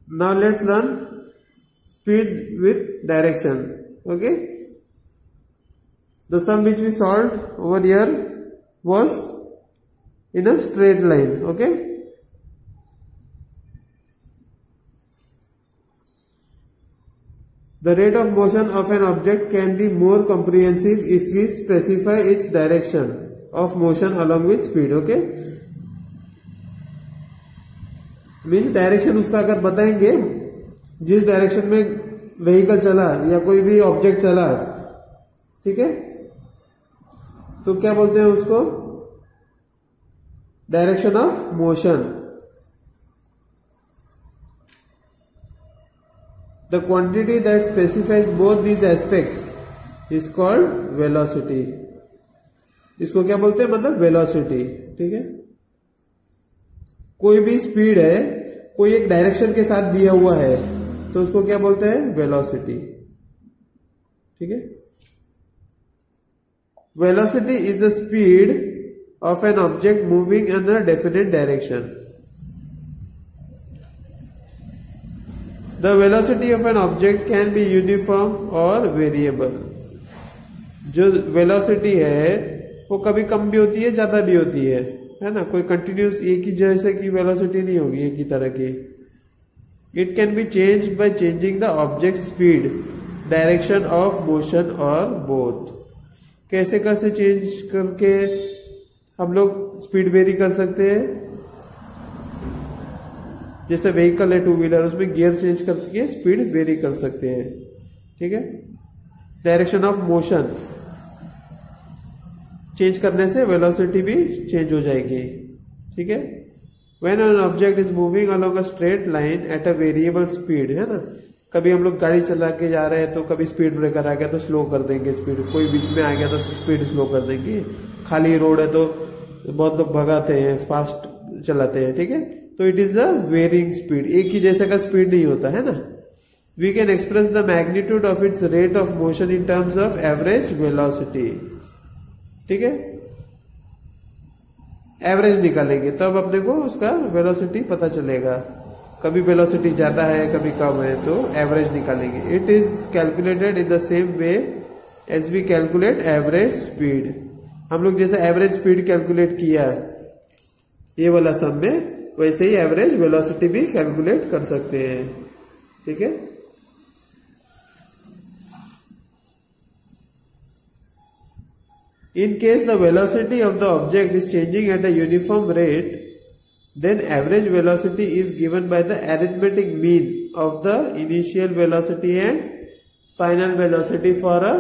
Now let's learn speed with direction. Okay. The sum which we solved over here was in a straight line. Okay. The rate of motion of an object can be more comprehensive if we specify its direction of motion along with speed. Okay. Means direction उसका अगर बताएंगे, जिस direction में vehicle चला या कोई भी object चला, ठीक है, तो क्या बोलते हैं उसको? Direction of motion. The quantity that specifies both these aspects is called velocity. इसको क्या बोलते हैं? मतलब वेलोसिटी. ठीक है. कोई भी स्पीड है, कोई एक डायरेक्शन के साथ दिया हुआ है, तो उसको क्या बोलते हैं? वेलोसिटी. ठीक है. Velocity is the speed of an object moving in a definite direction. The velocity of an object can be uniform और वेरिएबल. जो वेलोसिटी है वो कभी कम भी होती है, ज्यादा भी होती है ना. कोई कंटिन्यूस एक ही जैसे की वेलोसिटी नहीं होगी, एक ही तरह की. It can be changed by changing the object speed, direction of motion और बोथ. कैसे कैसे चेंज करके हम लोग स्पीड वेरी कर सकते हैं? जैसे व्हीकल है, टू व्हीलर, उसमें गियर चेंज करके स्पीड वेरी कर सकते हैं. ठीक है. डायरेक्शन ऑफ मोशन चेंज करने से वेलोसिटी भी चेंज हो जाएगी. ठीक है. When an object is moving along a straight line at a variable speed, है ना. कभी हम लोग गाड़ी चला के जा रहे हैं तो कभी स्पीड ब्रेकर आ गया तो स्लो कर देंगे स्पीड, कोई बीच में आ गया तो स्पीड स्लो कर देंगे. खाली रोड है तो बहुत लोग भगाते हैं, फास्ट चलाते हैं. ठीक है. तो it is a varying speed. एक ही जैसे का स्पीड नहीं होता है ना. We can express the magnitude of its rate of motion in terms of average velocity. ठीक है. एवरेज निकालेंगे तब अपने को उसका वेलोसिटी पता चलेगा. कभी वेलोसिटी ज्यादा है, कभी कम है, तो एवरेज निकालेंगे. It is calculated in the same way as we calculate average speed. हम लोग जैसे एवरेज स्पीड कैलकुलेट किया ये वाला सम में, वैसे ही एवरेज वेलोसिटी भी कैलकुलेट कर सकते हैं. ठीक है. In case the velocity of the object is changing at a uniform rate, then average velocity is given by the arithmetic mean of the initial velocity and final velocity for a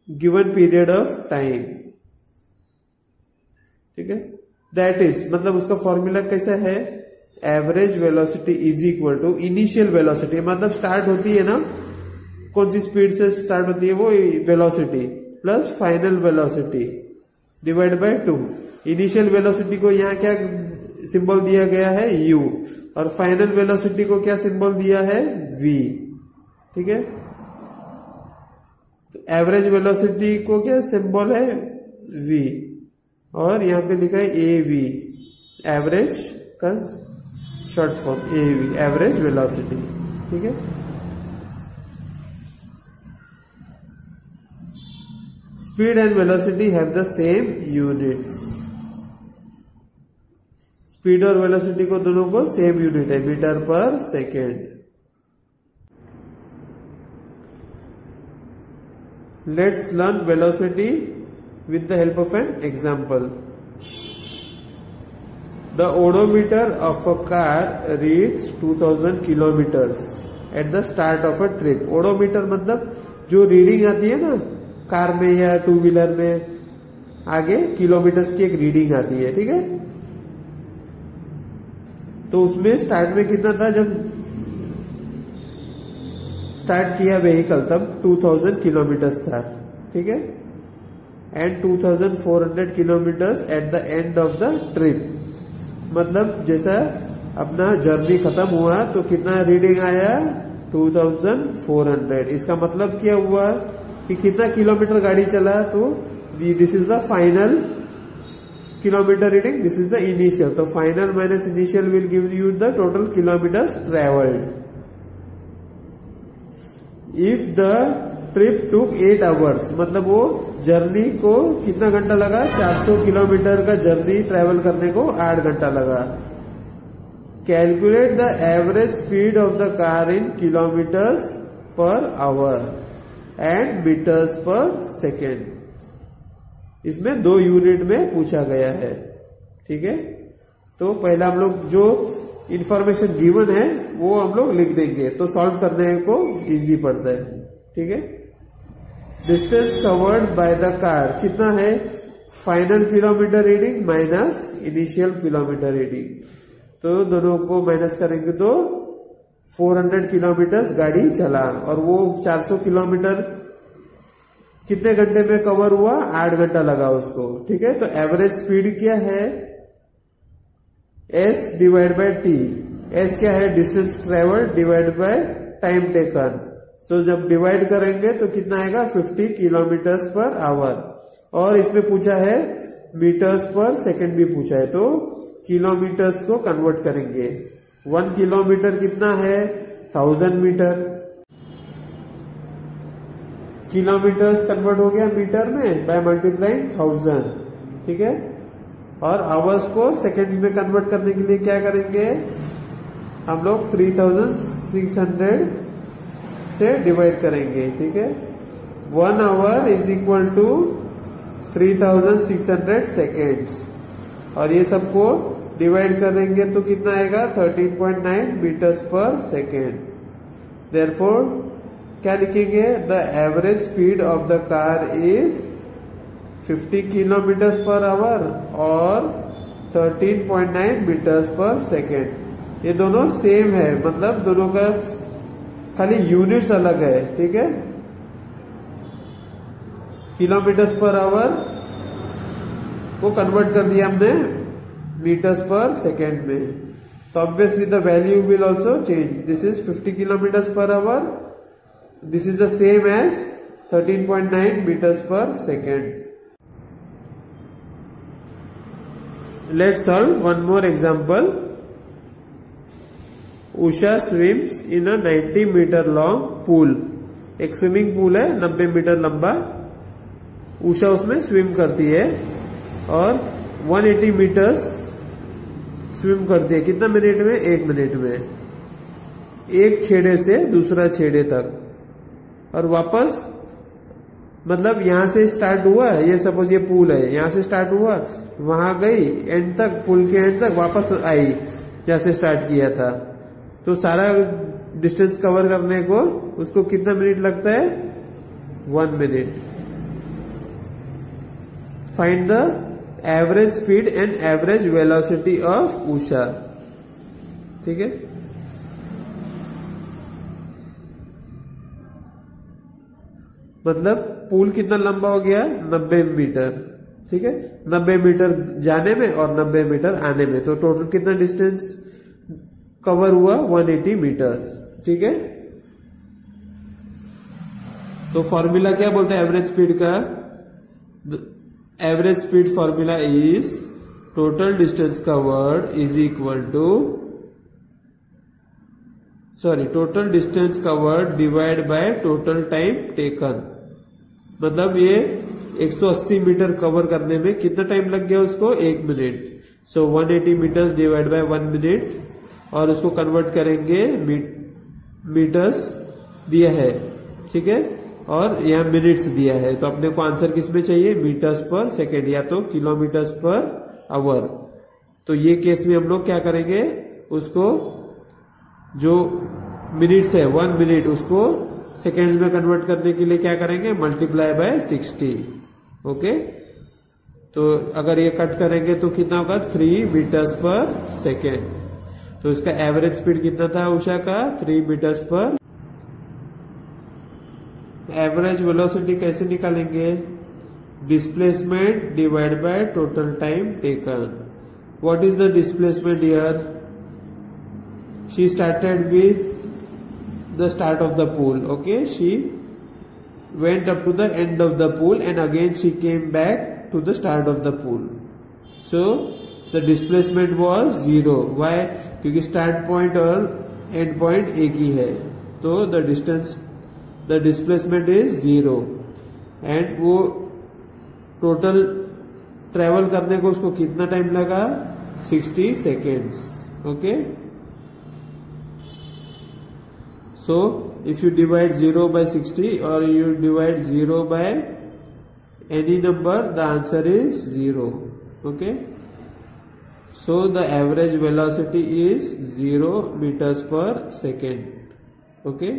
given period of time. ठीक है. That is, मतलब उसका formula कैसा है? Average velocity is equal to initial velocity, मतलब start होती है ना, कौन सी स्पीड से स्टार्ट होती है वो velocity, plus final velocity divide by 2. Initial velocity को यहाँ क्या सिंबल दिया गया है? u. और फाइनल वेलोसिटी को क्या सिंबल दिया है? v. ठीक है. तो एवरेज वेलोसिटी को क्या सिंबल है? v. और यहाँ पे लिखा है av, एवरेज का short form av, average velocity. ठीक है. Speed and velocity have the same units. Speed और velocity को दोनों को सेम यूनिट है, मीटर पर second. Let's learn velocity with the help of an example. The odometer of a car reads 2000 kilometers at the start of a trip. Odometer मतलब जो reading आती है ना कार में या टू व्हीलर में, आगे किलोमीटर्स की एक रीडिंग आती है. ठीक है. तो उसमें स्टार्ट में कितना था? जब स्टार्ट किया व्हीकल तब 2000 किलोमीटर्स था. ठीक है. And 2400 kilometres at the end of the trip. मतलब जैसा अपना जर्नी खत्म हुआ तो कितना रीडिंग आया? 2400. इसका मतलब क्या हुआ कि कितना किलोमीटर गाड़ी चला? तो this is the final kilometer reading, this is the initial. So final minus initial will give you the total kilometers traveled. If the trip took 8 hours, मतलब वो जर्नी को कितना घंटा लगा, 400 किलोमीटर का जर्नी ट्रेवल करने को 8 घंटा लगा. Calculate the average speed of the car in kilometres per hour and metres per second. इसमें 2 यूनिट में पूछा गया है. ठीक है, तो पहला हम लोग जो इंफॉर्मेशन गिवन है वो हम लोग लिख देंगे, तो सॉल्व करने को इजी पड़ता है. ठीक है, distance covered by the car कितना है, final kilometre reading minus initial kilometre reading. तो दोनों को माइनस करेंगे तो 400 किलोमीटर गाड़ी चला, और वो 400 किलोमीटर कितने घंटे में कवर हुआ, 8 घंटा लगा उसको. ठीक है, तो एवरेज स्पीड क्या है, S divide by T. S क्या है, distance travel divide by time taken. So जब डिवाइड करेंगे तो कितना आएगा, 50 किलोमीटर पर आवर. और इसमें पूछा है मीटर्स पर सेकेंड भी पूछा है, तो किलोमीटर्स को कन्वर्ट करेंगे. 1 किलोमीटर कितना है, 1000 मीटर. किलोमीटर्स कन्वर्ट हो गया मीटर में बाय मल्टीप्लाइंग 1000. ठीक है, और आवर्स को सेकेंड्स में कन्वर्ट करने के लिए क्या करेंगे, हम लोग 3600 से डिवाइड करेंगे. ठीक है, 1 hour is equal to 3600 seconds, और ये सबको डिवाइड करेंगे तो कितना आएगा, 13.9 मीटर्स पर सेकेंड. देयरफॉर क्या लिखेंगे, the average speed of the car is 50 kilometre per hour और 13.9 मीटर्स पर सेकेंड. ये दोनों सेम है, मतलब दोनों का खाली यूनिट्स अलग है. ठीक है, किलोमीटर पर आवर को कन्वर्ट कर दिया हमने मीटर्स पर सेकेंड में, तो obviously the value will also change. This is 50 kilometre per hour, this is the same as 13.9 meters per second. Let's solve one more example. Usha swims in a 90 meter long pool. एक swimming pool है 90 metre लंबा. उषा उसमें swim करती है और 180 metres swim करती है. कितना मिनट में, 1 मिनट में, एक छेड़े से दूसरा छेड़े तक. और वापस, मतलब यहां से स्टार्ट हुआ, ये सपोज ये पूल है, यहां से स्टार्ट हुआ, वहां गई एंड तक, पुल के एंड तक वापस आई जहां से स्टार्ट किया था. तो सारा डिस्टेंस कवर करने को उसको कितना मिनट लगता है, 1 minute. Find the average speed and average velocity of Usha. ठीक है, मतलब पूल कितना लंबा हो गया, 90 मीटर. ठीक है, 90 मीटर जाने में और 90 मीटर आने में, तो टोटल कितना डिस्टेंस कवर हुआ, 180 मीटर्स. ठीक है, तो फॉर्मूला क्या बोलते हैं एवरेज स्पीड का, average speed formula is total distance covered is equal to, total distance covered divide by total time taken. मतलब ये 180 मीटर कवर करने में कितना टाइम लग गया उसको, 1 minute. So 180 metres divide by 1 minute, और उसको कन्वर्ट करेंगे मीटर्स दिया है. ठीक है, और यहाँ मिनट्स दिया है, तो अपने को आंसर किसमें चाहिए, मीटर्स पर सेकेंड या तो किलोमीटर्स पर आवर. तो ये केस में हम लोग क्या करेंगे, उसको जो मिनट्स है 1 मिनट, उसको सेकेंड्स में कन्वर्ट करने के लिए क्या करेंगे, मल्टीप्लाई बाय 60. ओके, तो अगर ये कट करेंगे तो कितना होगा, 3 मीटर्स पर सेकेंड. तो इसका एवरेज स्पीड कितना था उषा का, 3 मीटर्स पर. एवरेज वेलोसिटी कैसे निकालेंगे, displacement divide by total time taken. What is the displacement here, she started with the start of the pool. Okay, she went up to the end of the pool and again she came back to the start of the pool. So the displacement was 0. Why? क्योंकि start point और end point एक ही है, तो the displacement is 0. And वो total travel करने को उसको कितना टाइम लगा? 60 seconds. Okay, so if you divide 0 by 60 or you divide 0 by any number, the answer is 0. Okay, so the average velocity is 0 meters per second. Okay,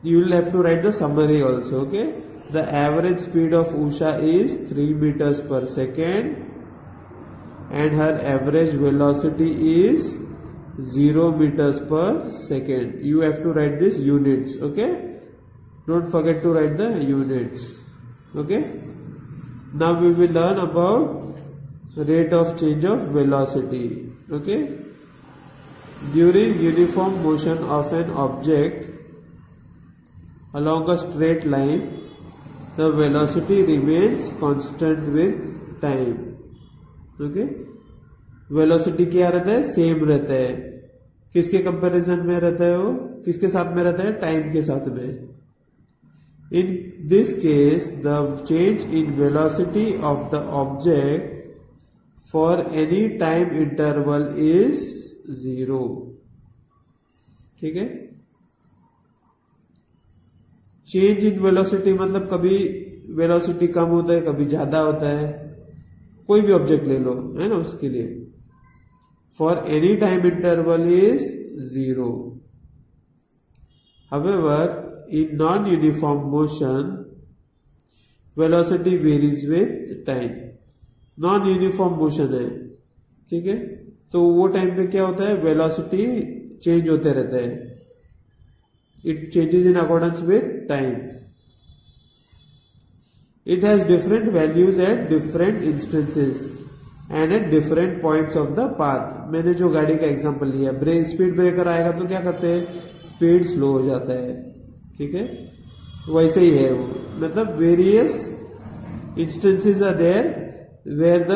you will have to write the summary also. Okay, the average speed of Usha is 3 meters per second and her average velocity is 0 meters per second. You have to write this units. Okay, don't forget to write the units. Okay, now we will learn about rate of change of velocity. Okay, during uniform motion of an object along a straight line, the velocity remains constant with time. Okay, velocity क्या रहता है? Same रहता है. किसके comparison में रहता है? वो किसके साथ में रहता है? टाइम के साथ में. In this case the change in velocity of the object for any time interval is 0. ठीक है, चेंज इन वेलोसिटी मतलब कभी वेलोसिटी कम होता है, कभी ज्यादा होता है. कोई भी ऑब्जेक्ट ले लो, है ना, उसके लिए for any time interval is 0. However, in non-uniform motion, velocity varies with time. Non-uniform motion है, ठीक है, तो वो टाइम पे क्या होता है? वेलोसिटी चेंज होते रहता है. It changes in accordance with time. It has different values at different instances and at different points of the path. मैंने जो गाड़ी का एग्जांपल लिया, स्पीड ब्रेकर आएगा तो क्या करते हैं? स्पीड स्लो हो जाता है. ठीक है, वैसे ही है वो. मतलब various instances are there where the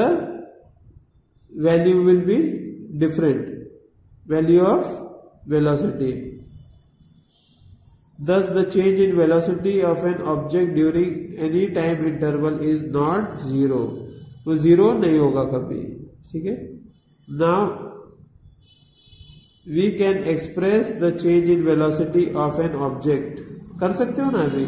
value will be different, value of velocity. Thus the change in velocity of an object during any time interval is not 0. वो 0 नहीं होगा कभी. ठीक है, now we can express the change in velocity of an object. कर सकते हो ना अभी?